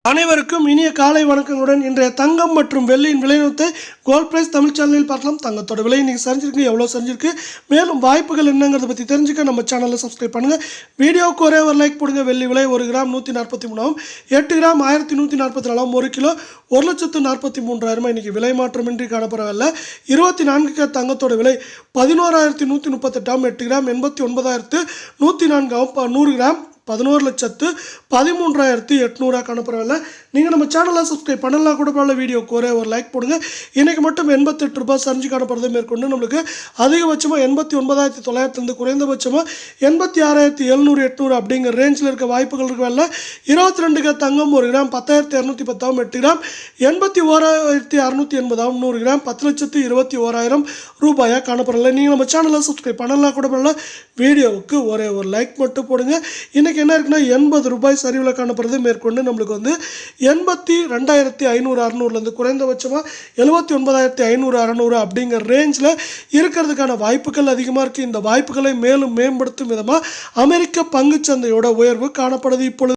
அனைவருக்கும் இனிய காலை வணக்கங்களுடன் இன்றைய தங்கம் மற்றும் வெள்ளியின் விலைநிறுவனத்தை கோல்ட் பிரைஸ் தமிழ் சேனலில் பார்க்கலாம். தங்கத்தோட விலை இன்னைக்கு சரிஞ்சிருக்கு, எவ்வளோ சரிஞ்சிருக்கு, மேலும் வாய்ப்புகள் என்னங்கிறத பற்றி தெரிஞ்சுக்க நம்ம சேனலை சப்ஸ்கிரைப் பண்ணுங்கள். வீடியோவுக்கு ஒரே ஒரு லைக் போடுங்க. வெள்ளி விலை 1 கிராம் 143, 8 கிராம் 1144, 1 கிலோ 1,43,000 இன்றைக்கி விலை மாற்றமின்றி காணப்படவில்லை. 24 கேரட் தங்கத்தோட விலை 11,138, 8 கிராம் 89,104, 100 கிராம் 11,13,800 காணப்படவில்லை. நீங்கள் நம்ம சேனலை சப்ஸ்கிரைப் பண்ணலாம் கூட பரவாயில்ல, வீடியோக்கு ஒரே ஒரு லைக் போடுங்க. இன்றைக்கி மட்டும் 88 ரூபாய் சரிஞ்சு காணப்படுறதை மேற்கொண்டு நம்மளுக்கு அதிகபட்சமாக 89,900 குறைந்தபட்சமாக 86,700 800 அப்படிங்கிற ரேஞ்சில் இருக்க வாய்ப்புகள் இருக்கவில்லை. 22 கேரட் தங்கம் 1 கிராம் 10,210, 8 கிராம் 81,680, 100 கிராம் 10,21,000 ரூபாயாக காணப்படவில்லை. நீங்கள் நம்ம சேனலை சப்ஸ்கிரைப் பண்ணலாம் கூட பரவாயில்ல, வீடியோவுக்கு ஒரே ஒரு லைக் மட்டும் போடுங்க. இன்றைக்கி என்ன இருக்குன்னா 80 ரூபாய் சரிவில் காணப்படுறது மேற்கொண்டு நம்மளுக்கு 82,500 600 குறைந்தபட்சமாக 79,500 600 அப்படிங்கிற ரேஞ்சில் இருக்கிறதுக்கான வாய்ப்புகள் அதிகமாக இருக்குது. இந்த வாய்ப்புகளை மேலும் மேம்படுத்தும் விதமாக அமெரிக்க பங்குச்சந்தையோட உயர்வு காணப்படுது. இப்பொழுது